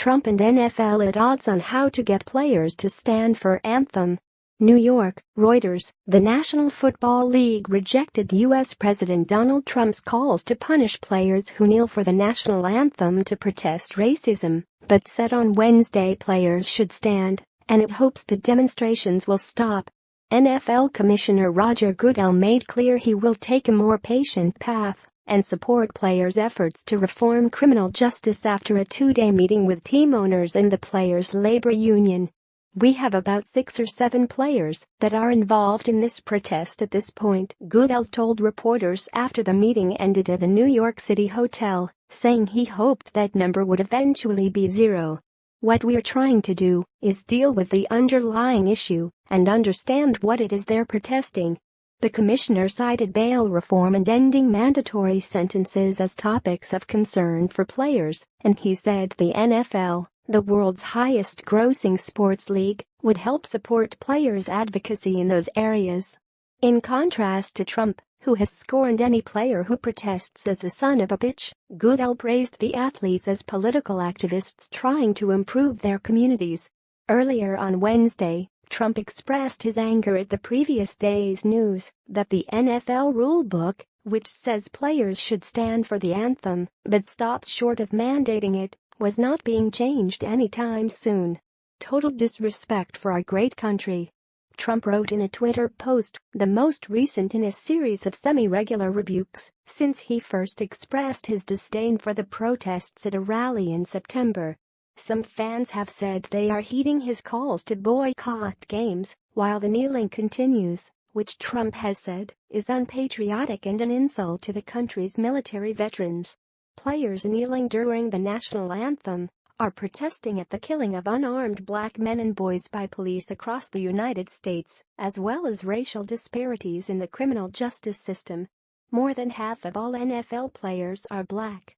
Trump and NFL at odds on how to get players to stand for anthem. New York, Reuters. The National Football League rejected U.S. President Donald Trump's calls to punish players who kneel for the national anthem to protest racism, but said on Wednesday players should stand, and it hopes the demonstrations will stop. NFL Commissioner Roger Goodell made clear he will take a more patient path and support players' efforts to reform criminal justice after a two-day meeting with team owners and the players' labor union. "We have about 6 or 7 players that are involved in this protest at this point," Goodell told reporters after the meeting ended at a New York City hotel, saying he hoped that number would eventually be 0. "What we're trying to do is deal with the underlying issue and understand what it is they're protesting." The commissioner cited bail reform and ending mandatory sentences as topics of concern for players, and he said the NFL, the world's highest-grossing sports league, would help support players' advocacy in those areas. In contrast to Trump, who has scorned any player who protests as a son of a bitch, Goodell praised the athletes as political activists trying to improve their communities. Earlier on Wednesday, Trump expressed his anger at the previous day's news that the NFL rulebook, which says players should stand for the anthem but stops short of mandating it, was not being changed anytime soon. "Total disrespect for our great country," Trump wrote in a Twitter post, the most recent in a series of semi-regular rebukes since he first expressed his disdain for the protests at a rally in September. Some fans have said they are heeding his calls to boycott games, while the kneeling continues, which Trump has said is unpatriotic and an insult to the country's military veterans. Players kneeling during the national anthem are protesting at the killing of unarmed black men and boys by police across the United States, as well as racial disparities in the criminal justice system. More than half of all NFL players are black.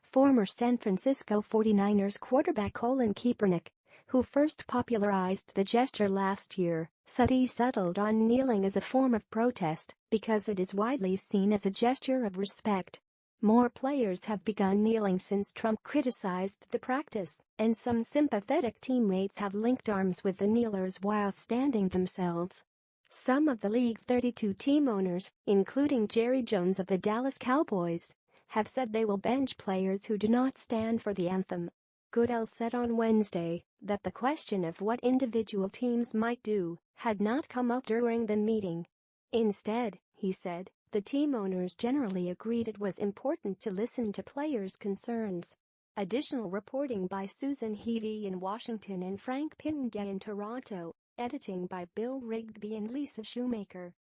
Former San Francisco 49ers quarterback Colin Kaepernick, who first popularized the gesture last year, said he settled on kneeling as a form of protest because it is widely seen as a gesture of respect. More players have begun kneeling since Trump criticized the practice, and some sympathetic teammates have linked arms with the kneelers while standing themselves. Some of the league's 32 team owners, including Jerry Jones of the Dallas Cowboys, have said they will bench players who do not stand for the anthem. Goodell said on Wednesday that the question of what individual teams might do had not come up during the meeting. Instead, he said, the team owners generally agreed it was important to listen to players' concerns. Additional reporting by Susan Heavey in Washington and Frank Pinga in Toronto. Editing by Bill Rigby and Lisa Shoemaker.